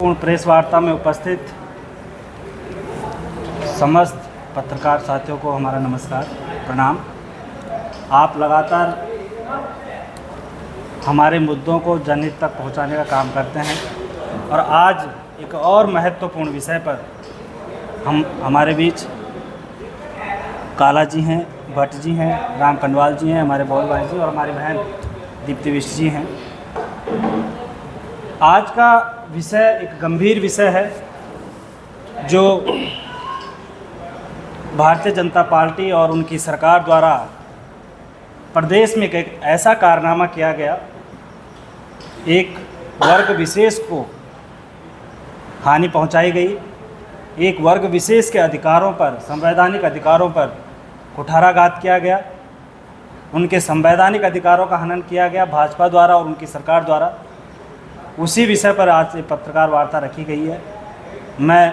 पूर्ण प्रेस वार्ता में उपस्थित समस्त पत्रकार साथियों को हमारा नमस्कार प्रणाम। आप लगातार हमारे मुद्दों को जनहित तक पहुंचाने का काम करते हैं और आज एक और महत्वपूर्ण विषय पर हमारे बीच काला जी हैं, भट्ट जी हैं, राम कंडवाल जी हैं, हमारे बॉल भाई जी और हमारी बहन दीप्ति बिष्ट जी हैं। आज का विषय एक गंभीर विषय है जो भारतीय जनता पार्टी और उनकी सरकार द्वारा प्रदेश में एक ऐसा कारनामा किया गया, एक वर्ग विशेष को हानि पहुंचाई गई, एक वर्ग विशेष के अधिकारों पर, संवैधानिक अधिकारों पर कुठाराघात किया गया, उनके संवैधानिक अधिकारों का हनन किया गया भाजपा द्वारा और उनकी सरकार द्वारा। उसी विषय पर आज ये पत्रकार वार्ता रखी गई है। मैं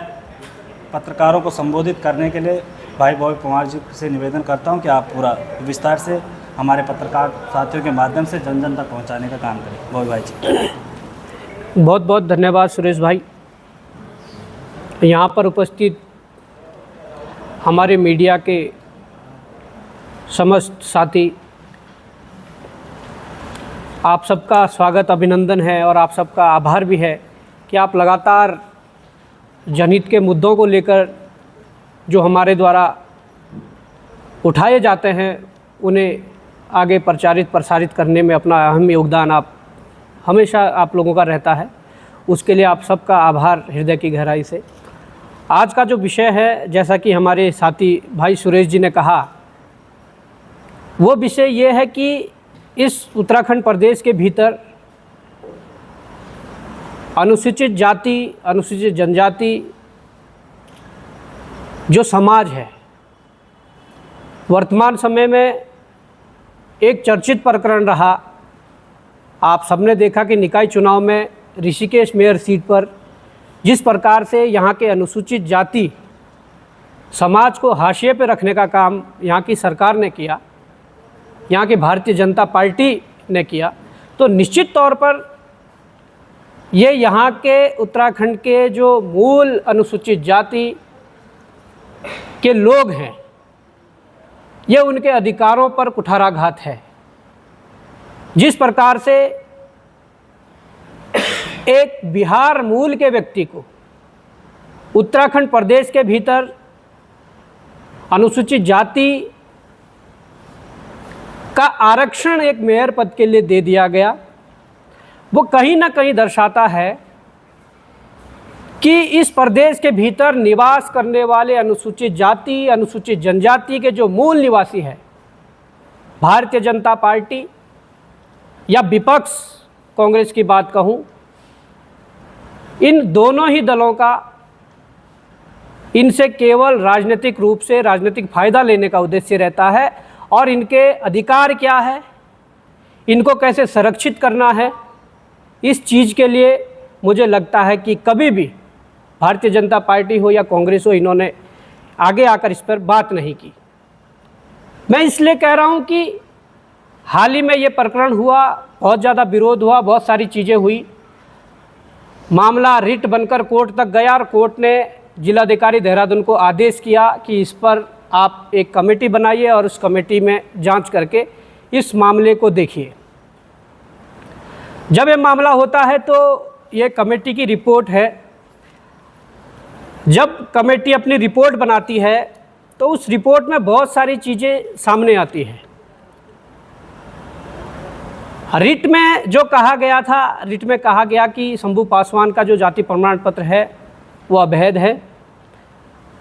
पत्रकारों को संबोधित करने के लिए भाई बॉय कुमार जी से निवेदन करता हूं कि आप पूरा विस्तार से हमारे पत्रकार साथियों के माध्यम से जन जन तक पहुंचाने का काम करें। बॉय भाई जी। बहुत बहुत धन्यवाद सुरेश भाई। यहाँ पर उपस्थित हमारे मीडिया के समस्त साथी, आप सबका स्वागत, अभिनंदन है और आप सबका आभार भी है कि आप लगातार जनहित के मुद्दों को लेकर जो हमारे द्वारा उठाए जाते हैं उन्हें आगे प्रसारित करने में अपना अहम योगदान हमेशा आप लोगों का रहता है। उसके लिए आप सबका आभार हृदय की गहराई से। आज का जो विषय है, जैसा कि हमारे साथी भाई सुरेश जी ने कहा, वो विषय ये है कि इस उत्तराखंड प्रदेश के भीतर अनुसूचित जाति, अनुसूचित जनजाति जो समाज है, वर्तमान समय में एक चर्चित प्रकरण रहा। आप सबने देखा कि निकाय चुनाव में ऋषिकेश मेयर सीट पर जिस प्रकार से यहाँ के अनुसूचित जाति समाज को हाशिए पर रखने का काम यहाँ की सरकार ने किया, यहाँ की भारतीय जनता पार्टी ने किया, तो निश्चित तौर पर ये यहाँ के उत्तराखंड के जो मूल अनुसूचित जाति के लोग हैं, ये उनके अधिकारों पर कुठाराघात है। जिस प्रकार से एक बिहार मूल के व्यक्ति को उत्तराखंड प्रदेश के भीतर अनुसूचित जाति का आरक्षण एक मेयर पद के लिए दे दिया गया, वो कहीं ना कहीं दर्शाता है कि इस प्रदेश के भीतर निवास करने वाले अनुसूचित जाति, अनुसूचित जनजाति के जो मूल निवासी है, भारतीय जनता पार्टी या विपक्ष कांग्रेस की बात कहूं, इन दोनों ही दलों का इनसे केवल राजनीतिक रूप से राजनीतिक फायदा लेने का उद्देश्य रहता है और इनके अधिकार क्या है, इनको कैसे संरक्षित करना है, इस चीज़ के लिए मुझे लगता है कि कभी भी भारतीय जनता पार्टी हो या कांग्रेस हो, इन्होंने आगे आकर इस पर बात नहीं की। मैं इसलिए कह रहा हूं कि हाल ही में ये प्रकरण हुआ, बहुत ज़्यादा विरोध हुआ, बहुत सारी चीज़ें हुई, मामला रिट बनकर कोर्ट तक गया और कोर्ट ने जिलाधिकारी देहरादून को आदेश किया कि इस पर आप एक कमेटी बनाइए और उस कमेटी में जांच करके इस मामले को देखिए। जब ये मामला होता है तो ये कमेटी की रिपोर्ट है। जब कमेटी अपनी रिपोर्ट बनाती है तो उस रिपोर्ट में बहुत सारी चीज़ें सामने आती हैं। रिट में जो कहा गया था, रिट में कहा गया कि शंभू पासवान का जो जाति प्रमाण पत्र है वो अवैध है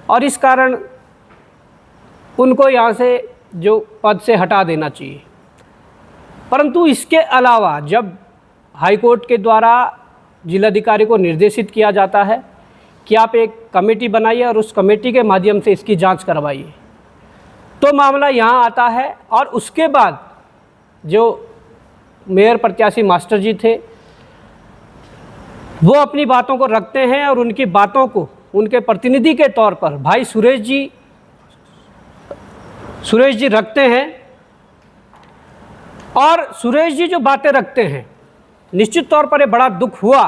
और इस कारण उनको यहाँ से जो पद से हटा देना चाहिए। परंतु इसके अलावा जब हाई कोर्ट के द्वारा जिलाधिकारी को निर्देशित किया जाता है कि आप एक कमेटी बनाइए और उस कमेटी के माध्यम से इसकी जांच करवाइए, तो मामला यहाँ आता है और उसके बाद जो मेयर प्रत्याशी मास्टर जी थे वो अपनी बातों को रखते हैं और उनकी बातों को उनके प्रतिनिधि के तौर पर भाई सुरेश जी रखते हैं और सुरेश जी जो बातें रखते हैं, निश्चित तौर पर ये बड़ा दुख हुआ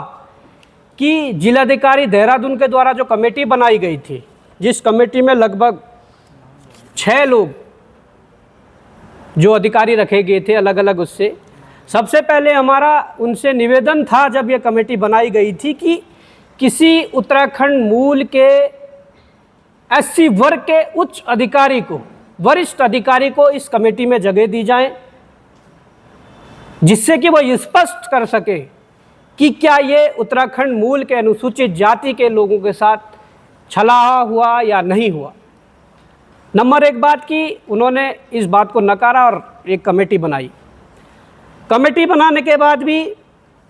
कि जिलाधिकारी देहरादून के द्वारा जो कमेटी बनाई गई थी, जिस कमेटी में लगभग 6 लोग जो अधिकारी रखे गए थे अलग अलग, उससे सबसे पहले हमारा उनसे निवेदन था जब ये कमेटी बनाई गई थी कि किसी उत्तराखंड मूल के एससी वर्ग के उच्च अधिकारी को, वरिष्ठ अधिकारी को इस कमेटी में जगह दी जाए, जिससे कि वो स्पष्ट कर सके कि क्या ये उत्तराखंड मूल के अनुसूचित जाति के लोगों के साथ छला हुआ या नहीं हुआ। नंबर 1 बात की उन्होंने इस बात को नकारा और एक कमेटी बनाई। कमेटी बनाने के बाद भी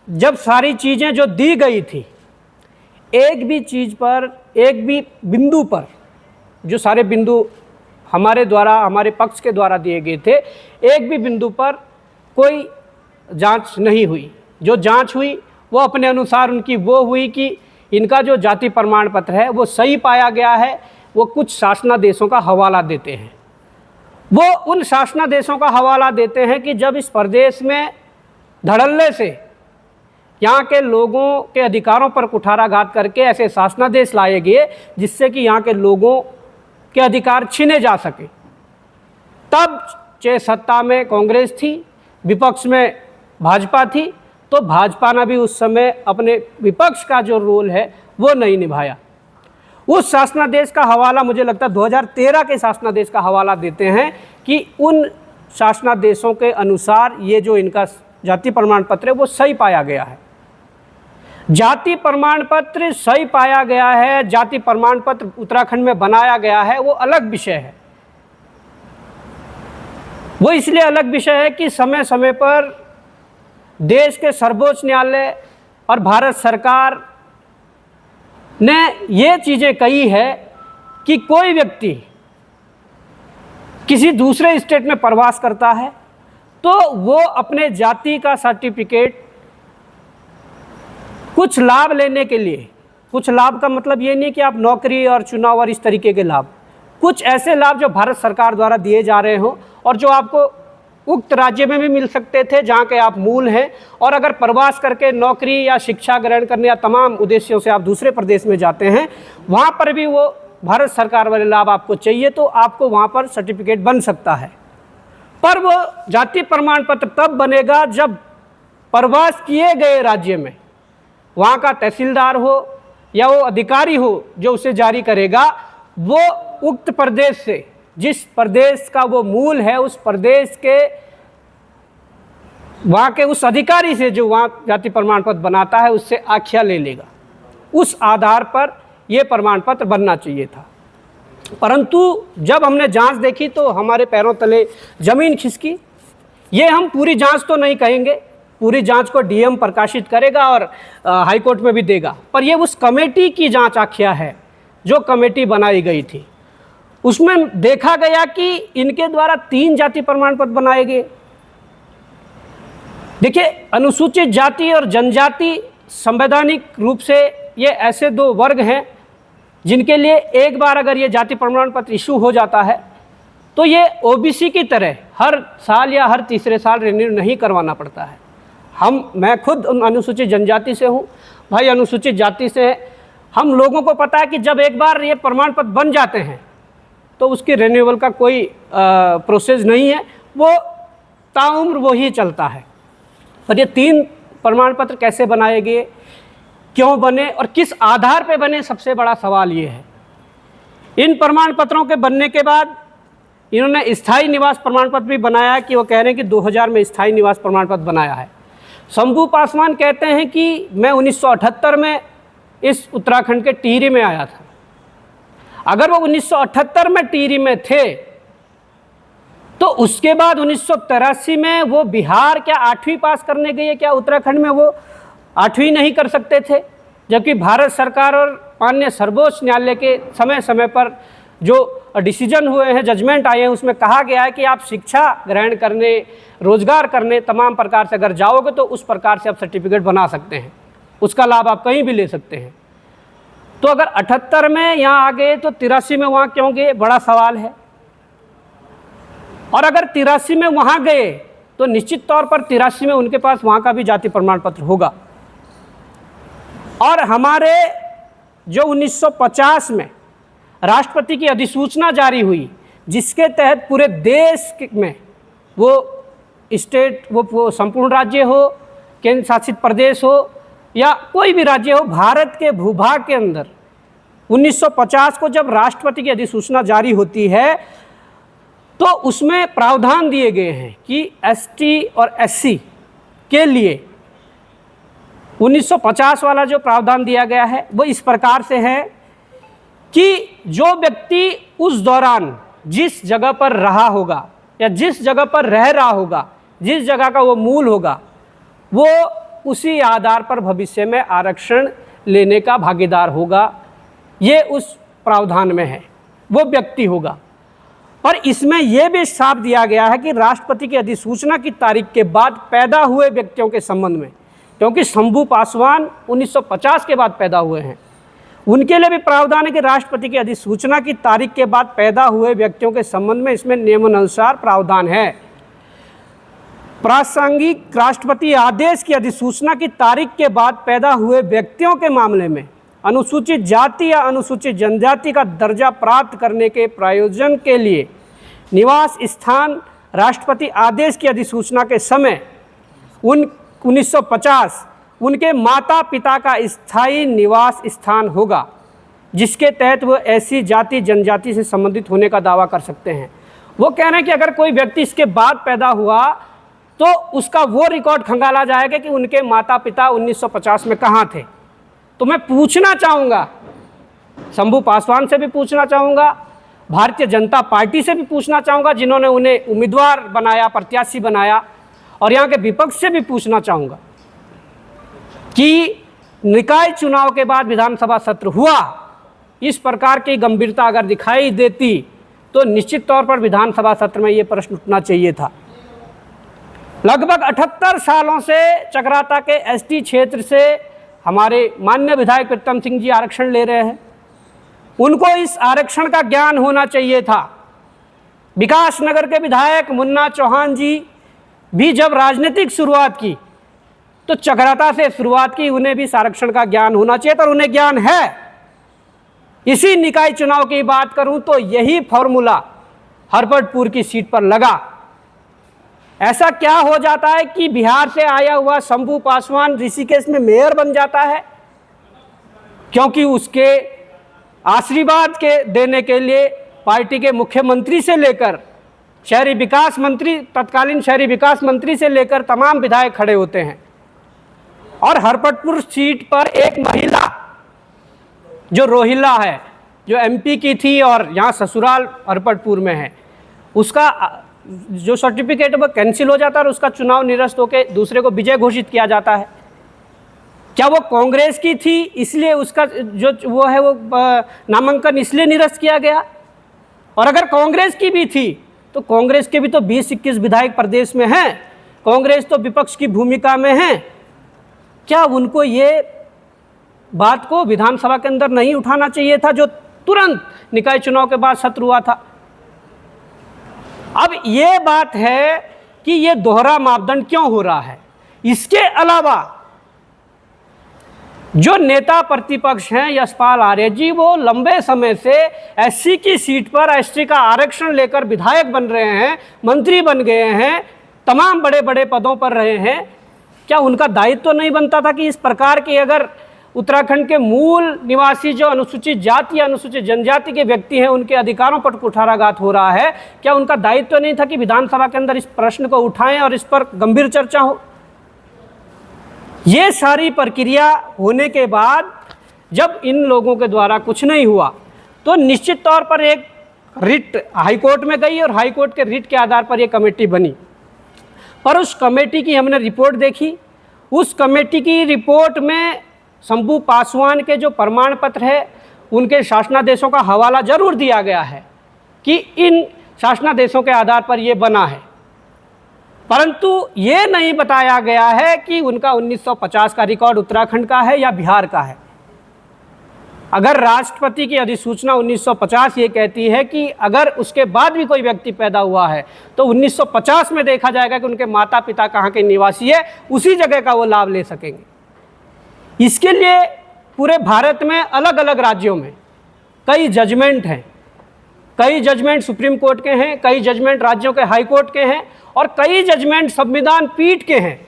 जब सारी चीज़ें जो दी गई थी, एक भी चीज़ पर, एक भी बिंदु पर, जो सारे बिंदु हमारे द्वारा, हमारे पक्ष के द्वारा दिए गए थे, एक भी बिंदु पर कोई जांच नहीं हुई। जो जांच हुई वो अपने अनुसार उनकी वो हुई कि इनका जो जाति प्रमाण पत्र है वो सही पाया गया है। वो कुछ शासनादेशों का हवाला देते हैं। वो उन शासनादेशों का हवाला देते हैं कि जब इस प्रदेश में धड़ल्ले से यहाँ के लोगों के अधिकारों पर कुठाराघात करके ऐसे शासनादेश लाए गए जिससे कि यहाँ के लोगों के अधिकार छीने जा सके, तब चाहे सत्ता में कांग्रेस थी, विपक्ष में भाजपा थी, तो भाजपा ने भी उस समय अपने विपक्ष का जो रोल है वो नहीं निभाया। उस शासनादेश का हवाला मुझे लगता है 2013 के शासनादेश का हवाला देते हैं कि उन शासनादेशों के अनुसार ये जो इनका जाति प्रमाण पत्र है वो सही पाया गया है। जाति प्रमाण पत्र सही पाया गया है, जाति प्रमाण पत्र उत्तराखंड में बनाया गया है, वो अलग विषय है। वो इसलिए अलग विषय है कि समय समय पर देश के सर्वोच्च न्यायालय और भारत सरकार ने ये चीज़ें कही है कि कोई व्यक्ति किसी दूसरे स्टेट में प्रवास करता है तो वो अपने जाति का सर्टिफिकेट कुछ लाभ लेने के लिए, कुछ लाभ का मतलब ये नहीं कि आप नौकरी और चुनाव और इस तरीके के लाभ, कुछ ऐसे लाभ जो भारत सरकार द्वारा दिए जा रहे हों और जो आपको उक्त राज्य में भी मिल सकते थे जहाँ के आप मूल हैं, और अगर प्रवास करके नौकरी या शिक्षा ग्रहण करने या तमाम उद्देश्यों से आप दूसरे प्रदेश में जाते हैं, वहाँ पर भी वो भारत सरकार वाले लाभ आपको चाहिए तो आपको वहाँ पर सर्टिफिकेट बन सकता है। पर वो जाति प्रमाण पत्र तब बनेगा जब प्रवास किए गए राज्य में वहाँ का तहसीलदार हो या वो अधिकारी हो जो उसे जारी करेगा, वो उक्त प्रदेश से, जिस प्रदेश का वो मूल है, उस प्रदेश के वहाँ के उस अधिकारी से जो वहाँ जाति प्रमाण पत्र बनाता है उससे आख्या ले लेगा। उस आधार पर ये प्रमाण पत्र बनना चाहिए था। परंतु जब हमने जांच देखी तो हमारे पैरों तले ज़मीन खिसकी। ये हम पूरी जांच तो नहीं कहेंगे, पूरी जांच को डीएम प्रकाशित करेगा और हाई कोर्ट में भी देगा, पर ये उस कमेटी की जांच आख्या है जो कमेटी बनाई गई थी। उसमें देखा गया कि इनके द्वारा 3 जाति प्रमाण पत्र बनाए गए। देखिए, अनुसूचित जाति और जनजाति संवैधानिक रूप से ये ऐसे 2 वर्ग हैं जिनके लिए एक बार अगर ये जाति प्रमाण पत्र इशू हो जाता है तो ये ओबीसी की तरह हर साल या हर तीसरे साल रिन्यू नहीं करवाना पड़ता है। मैं खुद अनुसूचित जनजाति से हूँ, भाई अनुसूचित जाति से है। हम लोगों को पता है कि जब एक बार ये प्रमाण पत्र बन जाते हैं तो उसकी रिन्यूअल का कोई प्रोसेस नहीं है, वो ताउम्र वो ही चलता है। पर ये 3 प्रमाण पत्र कैसे बनाए गए, क्यों बने और किस आधार पे बने, सबसे बड़ा सवाल ये है। इन प्रमाण पत्रों के बनने के बाद इन्होंने स्थायी निवास प्रमाण पत्र भी बनाया कि वो कह रहे हैं कि 2000 में स्थायी निवास प्रमाण पत्र बनाया है। शंभू पासवान कहते हैं कि मैं 1978 में इस उत्तराखंड के टिहरी में आया था। अगर वो 1978 में टिहरी में थे तो उसके बाद 1983 में वो बिहार क्या 8वीं पास करने गए, क्या उत्तराखंड में वो 8वीं नहीं कर सकते थे? जबकि भारत सरकार और माननीय सर्वोच्च न्यायालय के समय समय पर जो डिसीजन हुए हैं, जजमेंट आए हैं, उसमें कहा गया है कि आप शिक्षा ग्रहण करने, रोजगार करने, तमाम प्रकार से अगर जाओगे तो उस प्रकार से आप सर्टिफिकेट बना सकते हैं, उसका लाभ आप कहीं भी ले सकते हैं। तो अगर 78 में यहाँ आ गए तो 83 में वहाँ क्यों गए, बड़ा सवाल है। और अगर 83 में वहाँ गए तो निश्चित तौर पर 83 में उनके पास वहाँ का भी जाति प्रमाण पत्र होगा। और हमारे जो 1950 में राष्ट्रपति की अधिसूचना जारी हुई, जिसके तहत पूरे देश में वो स्टेट, वो संपूर्ण राज्य हो, केंद्र शासित प्रदेश हो या कोई भी राज्य हो, भारत के भूभाग के अंदर 1950 को जब राष्ट्रपति की अधिसूचना जारी होती है तो उसमें प्रावधान दिए गए हैं कि एसटी और एससी के लिए 1950 वाला जो प्रावधान दिया गया है वो इस प्रकार से है कि जो व्यक्ति उस दौरान जिस जगह पर रहा होगा या जिस जगह पर रह रहा होगा, जिस जगह का वो मूल होगा, वो उसी आधार पर भविष्य में आरक्षण लेने का भागीदार होगा। ये उस प्रावधान में है, वो व्यक्ति होगा। और इसमें यह भी साफ दिया गया है कि राष्ट्रपति की अधिसूचना की तारीख के बाद पैदा हुए व्यक्तियों के संबंध में, क्योंकि शंभू पासवान 1950 के बाद पैदा हुए हैं, उनके लिए भी प्रावधान है कि राष्ट्रपति की अधिसूचना की तारीख के बाद पैदा हुए व्यक्तियों के संबंध में इसमें नियमानुसार प्रावधान है। प्रासंगिक राष्ट्रपति आदेश की अधिसूचना की तारीख के बाद पैदा हुए व्यक्तियों के मामले में अनुसूचित जाति या अनुसूचित जनजाति का दर्जा प्राप्त करने के प्रयोजन के लिए निवास स्थान राष्ट्रपति आदेश की अधिसूचना के समय 1950 उनके माता पिता का स्थायी निवास स्थान होगा, जिसके तहत वो ऐसी जाति जनजाति से संबंधित होने का दावा कर सकते हैं। वो कह रहे हैं कि अगर कोई व्यक्ति इसके बाद पैदा हुआ तो उसका वो रिकॉर्ड खंगाला जाएगा कि उनके माता पिता 1950 में कहाँ थे। तो मैं पूछना चाहूँगा, शंभू पासवान से भी पूछना चाहूँगा, भारतीय जनता पार्टी से भी पूछना चाहूँगा जिन्होंने उन्हें उम्मीदवार बनाया, प्रत्याशी बनाया, और यहाँ के विपक्ष से भी पूछना चाहूँगा कि निकाय चुनाव के बाद विधानसभा सत्र हुआ, इस प्रकार की गंभीरता अगर दिखाई देती तो निश्चित तौर पर विधानसभा सत्र में ये प्रश्न उठना चाहिए था। लगभग 78 सालों से चकराता के एसटी क्षेत्र से हमारे माननीय विधायक प्रीतम सिंह जी आरक्षण ले रहे हैं। उनको इस आरक्षण का ज्ञान होना चाहिए था। विकास नगर के विधायक मुन्ना चौहान जी भी जब राजनीतिक शुरुआत की तो चकराता से शुरुआत की, उन्हें भी इस आरक्षण का ज्ञान होना चाहिए, और उन्हें ज्ञान है। इसी निकाय चुनाव की बात करूं तो यही फॉर्मूला हरपटपुर की सीट पर लगा। ऐसा क्या हो जाता है कि बिहार से आया हुआ शंभू पासवान ऋषिकेश में मेयर बन जाता है, क्योंकि उसके आशीर्वाद के देने के लिए पार्टी के मुख्यमंत्री से लेकर शहरी विकास मंत्री, तत्कालीन शहरी विकास मंत्री से लेकर तमाम विधायक खड़े होते हैं। और हरपटपुर सीट पर एक महिला जो रोहिला है, जो एमपी की थी और यहाँ ससुराल हरपटपुर में है, उसका जो सर्टिफिकेट है वो कैंसिल हो जाता है और उसका चुनाव निरस्त होकर दूसरे को विजय घोषित किया जाता है। क्या वो कांग्रेस की थी इसलिए उसका जो वो है वो नामांकन इसलिए निरस्त किया गया? और अगर कांग्रेस की भी थी तो कांग्रेस के भी तो 20-21 विधायक प्रदेश में हैं, कांग्रेस तो विपक्ष की भूमिका में है। क्या उनको ये बात को विधानसभा के अंदर नहीं उठाना चाहिए था जो तुरंत निकाय चुनाव के बाद सत्र हुआ था? अब ये बात है कि ये दोहरा मापदंड क्यों हो रहा है। इसके अलावा जो नेता प्रतिपक्ष हैं यशपाल आर्य जी, वो लंबे समय से एससी की सीट पर एसटी का आरक्षण लेकर विधायक बन रहे हैं, मंत्री बन गए हैं, तमाम बड़े बड़े पदों पर रहे हैं। क्या उनका दायित्व तो नहीं बनता था कि इस प्रकार की अगर उत्तराखंड के मूल निवासी जो अनुसूचित जाति या अनुसूचित जनजाति के व्यक्ति हैं उनके अधिकारों पर कुठाराघात हो रहा है, क्या उनका दायित्व तो नहीं था कि विधानसभा के अंदर इस प्रश्न को उठाएं और इस पर गंभीर चर्चा हो? ये सारी प्रक्रिया होने के बाद जब इन लोगों के द्वारा कुछ नहीं हुआ तो निश्चित तौर पर एक रिट हाईकोर्ट में गई और हाईकोर्ट के रिट के आधार पर यह कमेटी बनी। पर उस कमेटी की हमने रिपोर्ट देखी, उस कमेटी की रिपोर्ट में शंभू पासवान के जो प्रमाण पत्र है उनके शासनादेशों का हवाला जरूर दिया गया है कि इन शासनादेशों के आधार पर ये बना है, परंतु ये नहीं बताया गया है कि उनका 1950 का रिकॉर्ड उत्तराखंड का है या बिहार का है। अगर राष्ट्रपति की अधिसूचना 1950 ये कहती है कि अगर उसके बाद भी कोई व्यक्ति पैदा हुआ है तो 1950 में देखा जाएगा कि उनके माता पिता कहाँ के निवासी है, उसी जगह का वो लाभ ले सकेंगे। इसके लिए पूरे भारत में अलग अलग राज्यों में कई जजमेंट हैं, कई जजमेंट सुप्रीम कोर्ट के हैं, कई जजमेंट राज्यों के हाई कोर्ट के हैं और कई जजमेंट संविधान पीठ के हैं।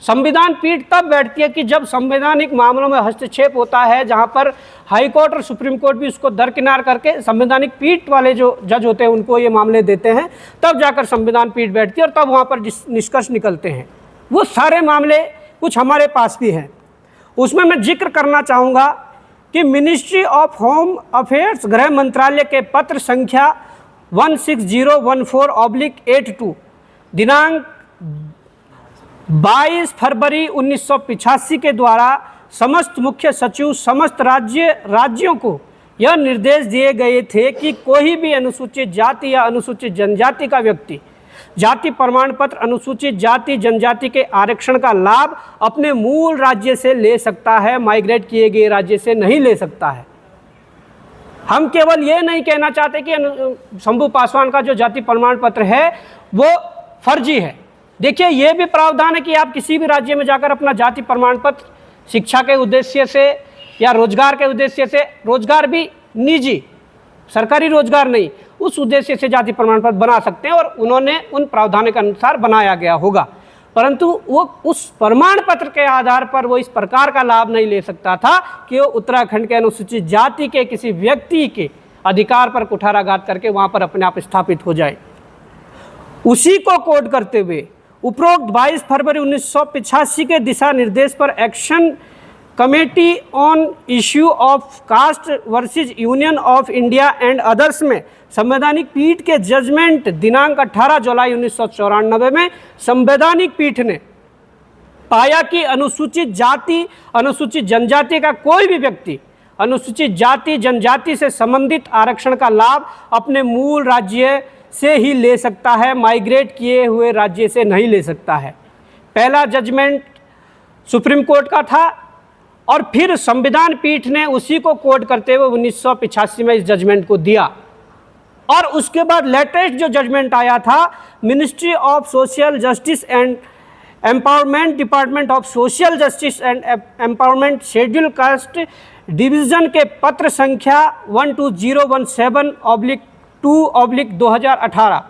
संविधान पीठ तब बैठती है कि जब संवैधानिक मामलों में हस्तक्षेप होता है, जहां पर हाई कोर्ट और सुप्रीम कोर्ट भी उसको दरकिनार करके संवैधानिक पीठ वाले जो जज होते हैं उनको ये मामले देते हैं, तब जाकर संविधान पीठ बैठती है और तब वहां पर निष्कर्ष निकलते हैं। वो सारे मामले कुछ हमारे पास भी हैं। उसमें मैं जिक्र करना चाहूँगा कि मिनिस्ट्री ऑफ होम अफेयर्स, गृह मंत्रालय के पत्र संख्या 16014/82 दिनांक 22 फरवरी 1985 के द्वारा समस्त मुख्य सचिव समस्त राज्यों को यह निर्देश दिए गए थे कि कोई भी अनुसूचित जाति या अनुसूचित जनजाति का व्यक्ति जाति प्रमाण पत्र अनुसूचित जाति जनजाति के आरक्षण का लाभ अपने मूल राज्य से ले सकता है, माइग्रेट किए गए राज्य से नहीं ले सकता है। हम केवल ये नहीं कहना चाहते कि शंभू पासवान का जो जाति प्रमाण पत्र है वो फर्जी है। देखिए, ये भी प्रावधान है कि आप किसी भी राज्य में जाकर अपना जाति प्रमाण पत्र शिक्षा के उद्देश्य से या रोजगार के उद्देश्य से, रोजगार भी निजी, सरकारी रोजगार नहीं, उस उद्देश्य से जाति प्रमाण पत्र बना सकते हैं और उन्होंने उन प्रावधानों के अनुसार बनाया गया होगा, परंतु वो उस प्रमाण पत्र के आधार पर वो इस प्रकार का लाभ नहीं ले सकता था कि वो उत्तराखंड के अनुसूचित जाति के किसी व्यक्ति के अधिकार पर कुठाराघात करके वहाँ पर अपने आप स्थापित हो जाए। उसी को कोड करते हुए उपरोक्त 22 फरवरी 1985 के दिशा निर्देश पर action committee on issue of caste versus Union of India and others में संवैधानिक पीठ के जजमेंट दिनांक 18 जुलाई 1994 में संवैधानिक पीठ ने पाया कि अनुसूचित जाति अनुसूचित जनजाति का कोई भी व्यक्ति अनुसूचित जाति जनजाति से संबंधित आरक्षण का लाभ अपने मूल राज्य से ही ले सकता है, माइग्रेट किए हुए राज्य से नहीं ले सकता है। पहला जजमेंट सुप्रीम कोर्ट का था और फिर संविधान पीठ ने उसी को कोड करते हुए 1985 में इस जजमेंट को दिया और उसके बाद लेटेस्ट जो जजमेंट आया था ministry of social justice and empowerment, department of social justice and empowerment, schedule caste division के पत्र संख्या 12017/2/2018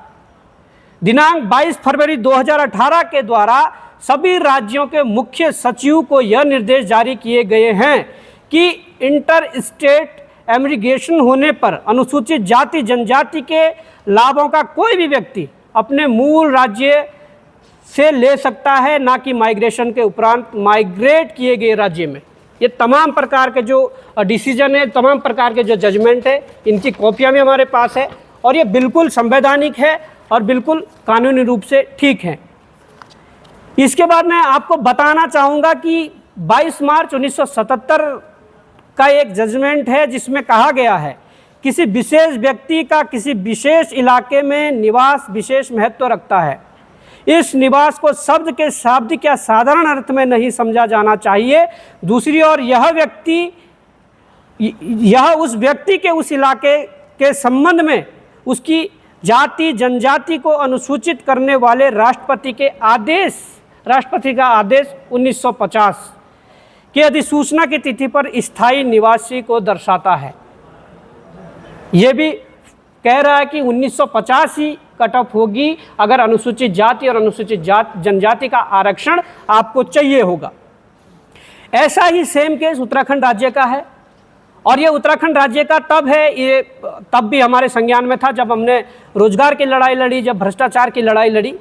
दिनांक 22 फरवरी 2018 के द्वारा सभी राज्यों के मुख्य सचिव को यह निर्देश जारी किए गए हैं कि इंटर स्टेट एमिग्रेशन होने पर अनुसूचित जाति जनजाति के लाभों का कोई भी व्यक्ति अपने मूल राज्य से ले सकता है, ना कि माइग्रेशन के उपरांत माइग्रेट किए गए राज्य में। ये तमाम प्रकार के जो डिसीजन है, तमाम प्रकार के जो जजमेंट है, इनकी कॉपियाँ भी हमारे पास है और ये बिल्कुल संवैधानिक है और बिल्कुल कानूनी रूप से ठीक है। इसके बाद मैं आपको बताना चाहूँगा कि 22 मार्च 1977 का एक जजमेंट है जिसमें कहा गया है किसी विशेष व्यक्ति का किसी विशेष इलाके में निवास विशेष महत्व रखता है। इस निवास को शब्द के शाब्दिक या साधारण अर्थ में नहीं समझा जाना चाहिए। दूसरी ओर यह उस व्यक्ति के उस इलाके के संबंध में उसकी जाति जनजाति को अनुसूचित करने वाले राष्ट्रपति का आदेश 1950 की अधिसूचना की तिथि पर स्थायी निवासी को दर्शाता है। ये भी कह रहा है कि 1950 ही कट ऑफ होगी अगर अनुसूचित जाति और अनुसूचित जनजाति का आरक्षण आपको चाहिए होगा। ऐसा ही सेम केस उत्तराखंड राज्य का है और ये उत्तराखंड राज्य का तब है, ये तब भी हमारे संज्ञान में था जब हमने रोजगार की लड़ाई लड़ी, जब भ्रष्टाचार की लड़ाई लड़ी।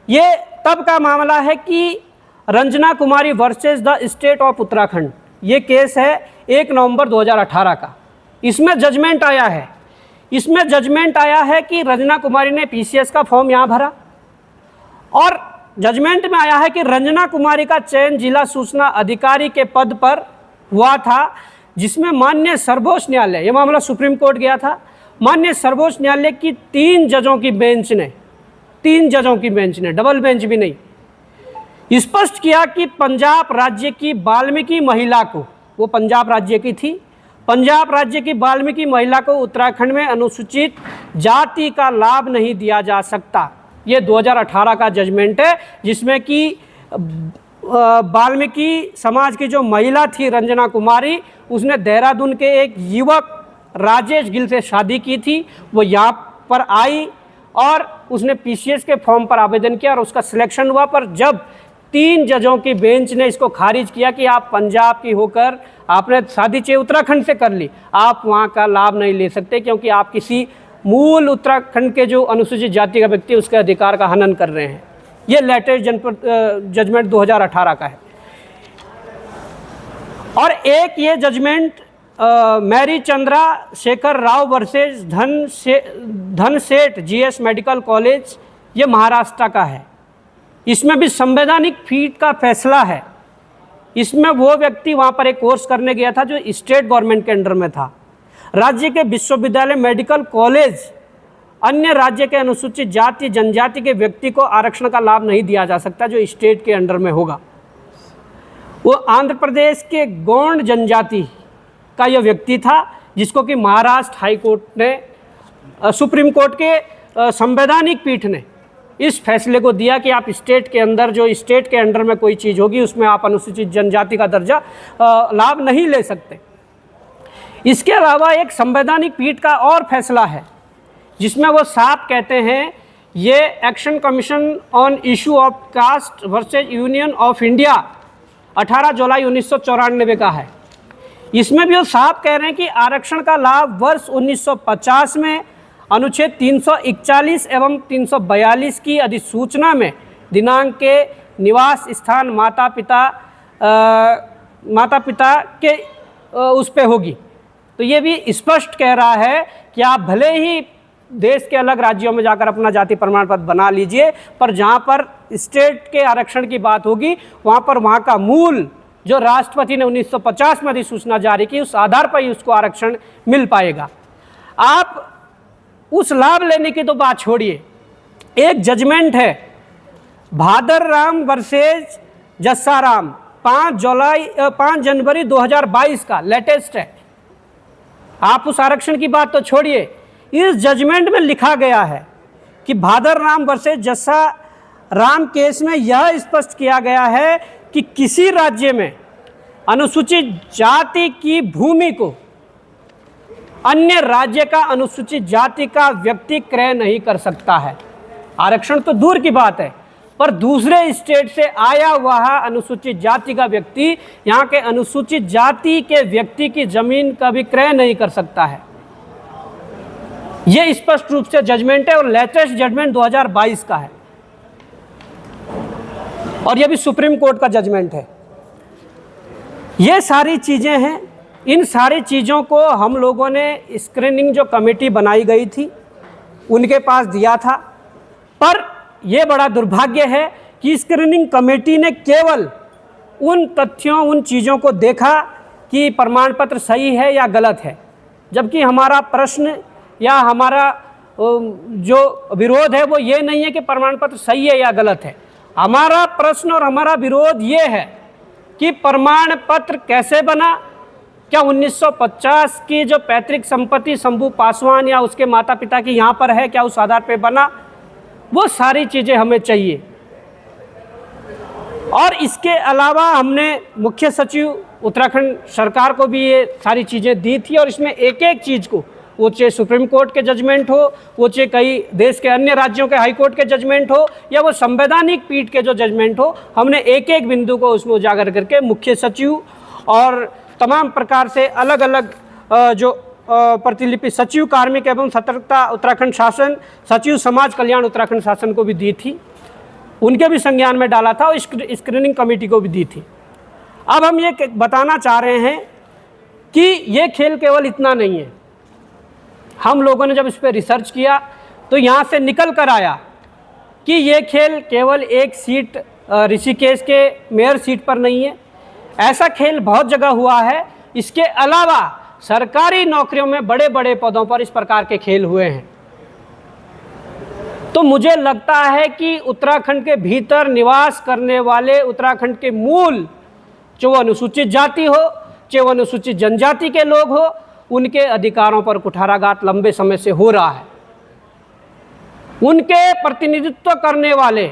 ये तब का मामला है कि Ranjana Kumari versus the state of Uttarakhand, ये केस है 1 नवंबर 2018 का। इसमें जजमेंट आया है कि रंजना कुमारी ने पीसीएस का फॉर्म यहाँ भरा और जजमेंट में आया है कि रंजना कुमारी का चयन जिला सूचना अधिकारी के पद पर हुआ था, जिसमें माननीय सर्वोच्च न्यायालय, ये मामला सुप्रीम कोर्ट गया था, माननीय सर्वोच्च न्यायालय की 3 जजों की बेंच ने, डबल बेंच भी नहीं, स्पष्ट किया कि पंजाब राज्य की वाल्मीकि महिला को, वो पंजाब राज्य की थी, पंजाब राज्य की वाल्मीकि महिला को उत्तराखंड में अनुसूचित जाति का लाभ नहीं दिया जा सकता। ये 2018 का जजमेंट है जिसमें कि वाल्मीकि समाज की जो महिला थी रंजना कुमारी, उसने देहरादून के एक युवक राजेश गिल से शादी की थी। वो यहाँ पर आई और उसने पीसीएस के फॉर्म पर आवेदन किया और उसका सिलेक्शन हुआ। पर जब 3 जजों की बेंच ने इसको खारिज किया कि आप पंजाब की होकर आपने शादी चाहिए उत्तराखंड से कर ली, आप वहाँ का लाभ नहीं ले सकते, क्योंकि आप किसी मूल उत्तराखंड के जो अनुसूचित जाति का व्यक्ति उसके अधिकार का हनन कर रहे हैं। ये लेटेस्ट जजमेंट 2018 का है। और एक ये judgement Mary Chandra Shekhar Rao versus Dhanseth GS medical college, ये महाराष्ट्र का है। इसमें भी संवैधानिक पीठ का फैसला है। इसमें वो व्यक्ति वहाँ पर एक कोर्स करने गया था जो स्टेट गवर्नमेंट के अंडर में था। राज्य के विश्वविद्यालय मेडिकल कॉलेज अन्य राज्य के अनुसूचित जाति जनजाति के व्यक्ति को आरक्षण का लाभ नहीं दिया जा सकता जो स्टेट के अंडर में होगा। वो आंध्र प्रदेश के गौंड जनजाति का यह व्यक्ति था, जिसको कि महाराष्ट्र हाई कोर्ट ने, सुप्रीम कोर्ट के संवैधानिक पीठ ने इस फैसले को दिया कि आप स्टेट के अंदर, जो स्टेट के अंडर में कोई चीज़ होगी उसमें आप अनुसूचित जनजाति का दर्जा लाभ नहीं ले सकते। इसके अलावा एक संवैधानिक पीठ का और फैसला है जिसमें वो साफ कहते हैं, ये action commission on issue of caste versus Union of India 18 जुलाई 1994 का है। इसमें भी वो साफ कह रहे हैं कि आरक्षण का लाभ वर्ष 1950 में अनुच्छेद 341 एवं 342 की अधिसूचना में दिनांक के निवास स्थान माता पिता के उस पे होगी। तो ये भी स्पष्ट कह रहा है कि आप भले ही देश के अलग राज्यों में जाकर अपना जाति प्रमाण पत्र बना लीजिए, पर जहाँ पर स्टेट के आरक्षण की बात होगी वहाँ पर वहाँ का मूल जो राष्ट्रपति ने 1950 में अधिसूचना जारी की, उस आधार पर ही उसको आरक्षण मिल पाएगा। आप उस लाभ लेने की तो बात छोड़िए, एक जजमेंट है भादर राम वर्सेज जस्साराम 5 जनवरी 2022 का, लेटेस्ट है। आप उस आरक्षण की बात तो छोड़िए, इस जजमेंट में लिखा गया है कि भादर राम वर्सेज जस्साराम केस में यह स्पष्ट किया गया है कि किसी राज्य में अनुसूचित जाति की भूमि को अन्य राज्य का अनुसूचित जाति का व्यक्ति क्रय नहीं कर सकता है। आरक्षण तो दूर की बात है, पर दूसरे स्टेट से आया हुआ अनुसूचित जाति का व्यक्ति यहाँ के अनुसूचित जाति के व्यक्ति की जमीन का भी क्रय नहीं कर सकता है। ये स्पष्ट रूप से जजमेंट है और लेटेस्ट जजमेंट 2022 का है और यह भी सुप्रीम कोर्ट का जजमेंट है। ये सारी चीज़ें हैं, इन सारी चीज़ों को हम लोगों ने स्क्रीनिंग जो कमेटी बनाई गई थी उनके पास दिया था, पर यह बड़ा दुर्भाग्य है कि स्क्रीनिंग कमेटी ने केवल उन तथ्यों, उन चीज़ों को देखा कि प्रमाण पत्र सही है या गलत है, जबकि हमारा प्रश्न या हमारा जो विरोध है वो ये नहीं है कि प्रमाण पत्र सही है या गलत है। हमारा प्रश्न और हमारा विरोध ये है कि प्रमाण पत्र कैसे बना, क्या 1950 की जो पैतृक संपत्ति शंभू पासवान या उसके माता पिता की यहाँ पर है, क्या उस आधार पे बना, वो सारी चीज़ें हमें चाहिए। और इसके अलावा हमने मुख्य सचिव उत्तराखंड सरकार को भी ये सारी चीज़ें दी थी और इसमें एक एक चीज़ को, वो चाहे सुप्रीम कोर्ट के जजमेंट हो, वो चाहे कई देश के अन्य राज्यों के हाई कोर्ट के जजमेंट हो, या वो संवैधानिक पीठ के जो जजमेंट हो, हमने एक एक बिंदु को उसमें उजागर करके मुख्य सचिव और तमाम प्रकार से अलग अलग जो प्रतिलिपि सचिव कार्मिक एवं सतर्कता उत्तराखंड शासन, सचिव समाज कल्याण उत्तराखंड शासन को भी दी थी, उनके भी संज्ञान में डाला था और स्क्रीनिंग कमेटी को भी दी थी। अब हम ये बताना चाह रहे हैं कि ये खेल केवल इतना नहीं है। हम लोगों ने जब इस पर रिसर्च किया तो यहाँ से निकल कर आया कि ये खेल केवल एक सीट ऋषिकेश के मेयर सीट पर नहीं है, ऐसा खेल बहुत जगह हुआ है। इसके अलावा सरकारी नौकरियों में बड़े बड़े पदों पर इस प्रकार के खेल हुए हैं। तो मुझे लगता है कि उत्तराखंड के भीतर निवास करने वाले उत्तराखंड के मूल, जो अनुसूचित जाति हो, चाहे अनुसूचित जनजाति के लोग हो, उनके अधिकारों पर कुठाराघात लंबे समय से हो रहा है। उनके प्रतिनिधित्व करने वाले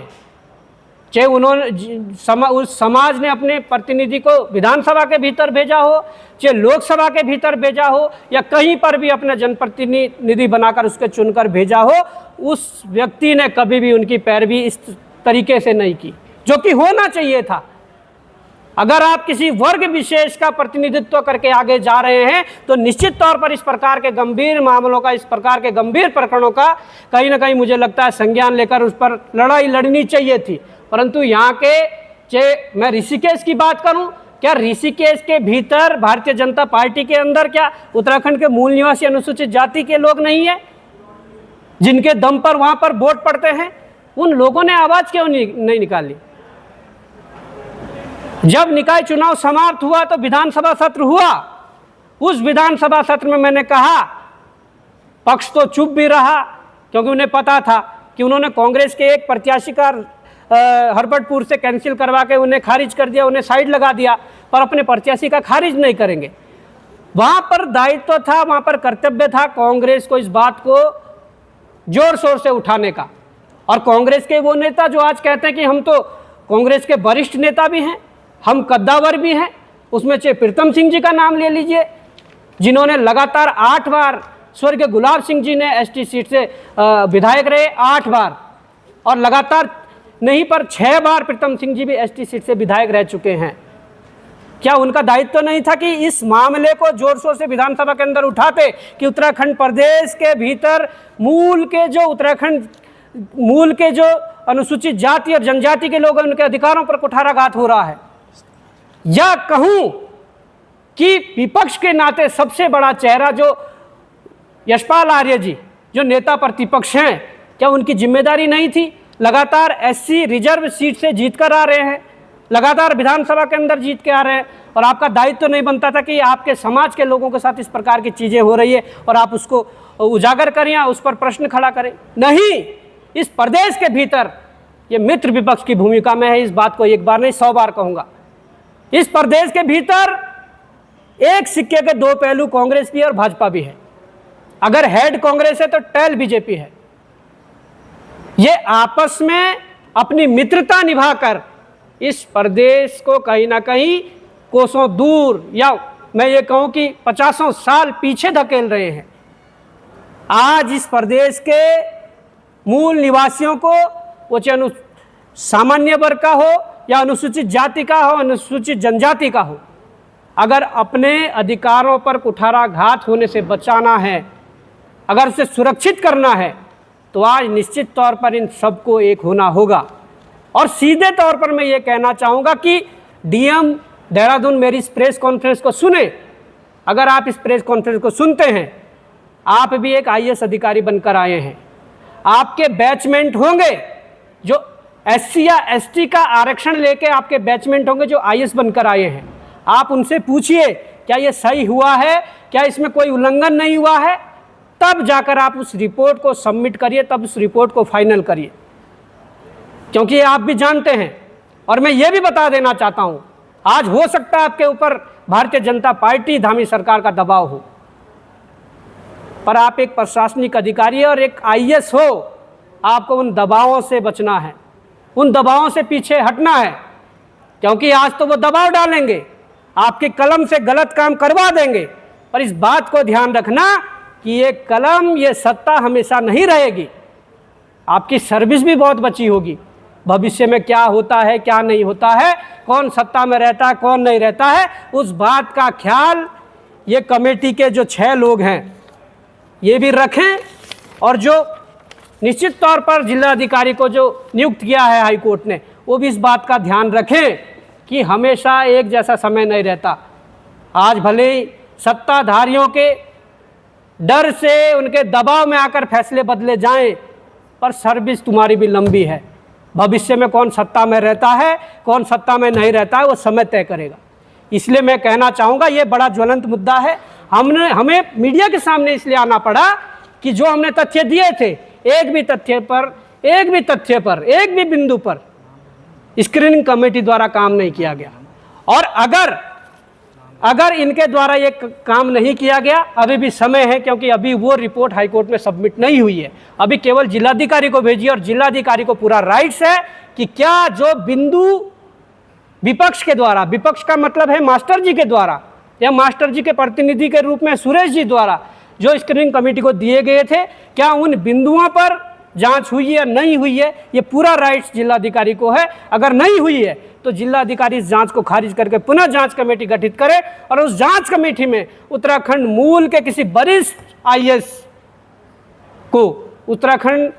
चाहे उन्होंने उस समाज ने अपने प्रतिनिधि को विधानसभा के भीतर भेजा हो, चाहे लोकसभा के भीतर भेजा हो, या कहीं पर भी अपना जनप्रतिनिधि बनाकर उसके चुनकर भेजा हो, उस व्यक्ति ने कभी भी उनकी पैरवी इस तरीके से नहीं की, जो कि होना चाहिए था। अगर आप किसी वर्ग विशेष का प्रतिनिधित्व करके आगे जा रहे हैं तो निश्चित तौर पर इस प्रकार के गंभीर मामलों का, इस प्रकार के गंभीर प्रकरणों का कहीं ना कहीं मुझे लगता है संज्ञान लेकर उस पर लड़ाई लड़नी चाहिए थी। परंतु यहाँ के, चाहे मैं ऋषिकेश की बात करूं, क्या ऋषिकेश के भीतर भारतीय जनता पार्टी के अंदर क्या उत्तराखंड के मूल निवासी अनुसूचित जाति के लोग नहीं है जिनके दम पर वहां पर वोट पड़ते हैं? उन लोगों ने आवाज क्यों नहीं निकाली? जब निकाय चुनाव समाप्त हुआ तो विधानसभा सत्र हुआ। उस विधानसभा सत्र में मैंने कहा, पक्ष तो चुप भी रहा क्योंकि उन्हें पता था कि उन्होंने कांग्रेस के एक प्रत्याशी का हरबटपुर से कैंसिल करवा के उन्हें खारिज कर दिया, उन्हें साइड लगा दिया, पर अपने प्रत्याशी का खारिज नहीं करेंगे। वहां पर दायित्व था, वहां पर कर्तव्य था कांग्रेस को इस बात को जोर शोर से उठाने का। और कांग्रेस के वो नेता जो आज कहते हैं कि हम तो कांग्रेस के वरिष्ठ नेता भी हैं, हम कद्दावर भी हैं, उसमें चाहे प्रीतम सिंह जी का नाम ले लीजिए, जिन्होंने लगातार 8 बार, स्वर्गीय गुलाब सिंह जी ने एसटी सीट से विधायक रहे 8 बार, और लगातार नहीं पर 6 बार प्रीतम सिंह जी भी एसटी सीट से विधायक रह चुके हैं। क्या उनका दायित्व नहीं था कि इस मामले को जोर शोर से विधानसभा के अंदर उठाते कि उत्तराखंड प्रदेश के भीतर मूल के जो अनुसूचित जाति और जनजाति के लोग हैं उनके अधिकारों पर कुठाराघात हो रहा है? या कहूं कि विपक्ष के नाते सबसे बड़ा चेहरा जो यशपाल आर्य जी, जो नेता प्रतिपक्ष हैं, क्या उनकी जिम्मेदारी नहीं थी? लगातार एससी रिजर्व सीट से जीत कर आ रहे हैं, लगातार विधानसभा के अंदर जीत के आ रहे हैं, और आपका दायित्व नहीं बनता था कि आपके समाज के लोगों के साथ इस प्रकार की चीज़ें हो रही है और आप उसको उजागर करें या उस पर प्रश्न खड़ा करें? नहीं, इस प्रदेश के भीतर ये मित्र विपक्ष की भूमिका में है। इस बात को एक बार नहीं 100 बार कहूँगा। इस प्रदेश के भीतर एक सिक्के के 2 पहलू कांग्रेस भी है और भाजपा भी है। अगर हेड कांग्रेस है तो टेल बीजेपी है। ये आपस में अपनी मित्रता निभाकर इस प्रदेश को कहीं ना कहीं कोसों दूर, या मैं ये कहूं कि 50 साल पीछे धकेल रहे हैं। आज इस प्रदेश के मूल निवासियों को, वो चाहे सामान्य वर्ग का हो या अनुसूचित जाति का हो, अनुसूचित जनजाति का हो, अगर अपने अधिकारों पर कुठाराघात होने से बचाना है, अगर उसे सुरक्षित करना है, तो आज निश्चित तौर पर इन सबको एक होना होगा। और सीधे तौर पर मैं ये कहना चाहूँगा कि डीएम देहरादून मेरी इस प्रेस कॉन्फ्रेंस को सुने। अगर आप इस प्रेस कॉन्फ्रेंस को सुनते हैं, आप भी एक आईएएस अधिकारी बनकर आए हैं, आपके बैचमेंट होंगे जो एससी या एसटी का आरक्षण लेके आपके बैचमेंट होंगे जो आईएएस बनकर आए हैं। आप उनसे पूछिए क्या ये सही हुआ है, क्या इसमें कोई उल्लंघन नहीं हुआ है, तब जाकर आप उस रिपोर्ट को सबमिट करिए, तब उस रिपोर्ट को फाइनल करिए। क्योंकि आप भी जानते हैं, और मैं ये भी बता देना चाहता हूँ, आज हो सकता है आपके ऊपर भारतीय जनता पार्टी धामी सरकार का दबाव हो, पर आप एक प्रशासनिक अधिकारी और एक आईएएस हो, आपको उन दबावों से बचना है, उन दबावों से पीछे हटना है। क्योंकि आज तो वो दबाव डालेंगे, आपके कलम से गलत काम करवा देंगे, पर इस बात को ध्यान रखना कि ये कलम, ये सत्ता हमेशा नहीं रहेगी। आपकी सर्विस भी बहुत बची होगी। भविष्य में क्या होता है, क्या नहीं होता है, कौन सत्ता में रहता है, कौन नहीं रहता है, उस बात का ख्याल ये कमेटी के जो 6 लोग हैं ये भी रखें, और जो निश्चित तौर पर जिलाधिकारी को जो नियुक्त किया है हाई कोर्ट ने, वो भी इस बात का ध्यान रखें कि हमेशा एक जैसा समय नहीं रहता। आज भले ही सत्ताधारियों के डर से, उनके दबाव में आकर फैसले बदले जाएं, पर सर्विस तुम्हारी भी लंबी है। भविष्य में कौन सत्ता में रहता है, कौन सत्ता में नहीं रहता है, वो समय तय करेगा। इसलिए मैं कहना चाहूँगा ये बड़ा ज्वलंत मुद्दा है। हमें मीडिया के सामने इसलिए आना पड़ा कि जो हमने तथ्य दिए थे, एक भी तथ्य पर, एक भी बिंदु पर स्क्रीनिंग कमेटी द्वारा काम नहीं किया गया। और अगर इनके द्वारा ये काम नहीं किया गया, अभी भी समय है, क्योंकि अभी वो रिपोर्ट हाईकोर्ट में सबमिट नहीं हुई है, अभी केवल जिलाधिकारी को भेजिए और जिलाधिकारी को पूरा राइट्स है कि क्या जो बिंदु विपक्ष के द्वारा, विपक्ष का मतलब है मास्टर जी के द्वारा या मास्टर जी के प्रतिनिधि के रूप में सुरेश जी द्वारा जो स्क्रीनिंग कमेटी को दिए गए थे, क्या उन बिंदुओं पर जांच हुई है या नहीं हुई है, ये पूरा राइट्स जिलाधिकारी को है। अगर नहीं हुई है तो जिलाधिकारी इस जांच को खारिज करके पुनः जांच कमेटी गठित करे और उस जांच कमेटी में उत्तराखंड मूल के किसी वरिष्ठ आईएएस को, उत्तराखंड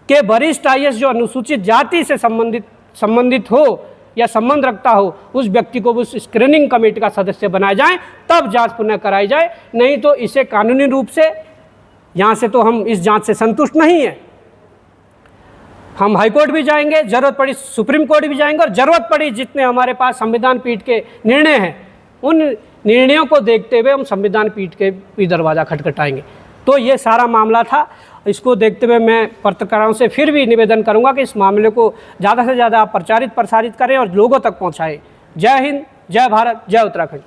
के वरिष्ठ आईएएस जो अनुसूचित जाति से संबंधित हो या संबंध रखता हो, उस व्यक्ति को उस स्क्रीनिंग कमेटी का सदस्य बनाया जाए, तब जांच पुनः कराई जाए। नहीं तो इसे कानूनी रूप से, यहाँ से तो हम इस जांच से संतुष्ट नहीं है, हम हाईकोर्ट भी जाएंगे, जरूरत पड़ी सुप्रीम कोर्ट भी जाएंगे, और जरूरत पड़ी जितने हमारे पास संविधान पीठ के निर्णय हैं उन निर्णयों को देखते हुए हम संविधान पीठ के भी दरवाज़ा खटखटाएंगे। तो ये सारा मामला था। इसको देखते हुए मैं पत्रकारों से फिर भी निवेदन करूंगा कि इस मामले को ज़्यादा से ज़्यादा आप प्रसारित करें और लोगों तक पहुंचाएं। जय हिंद, जय भारत, जय उत्तराखंड।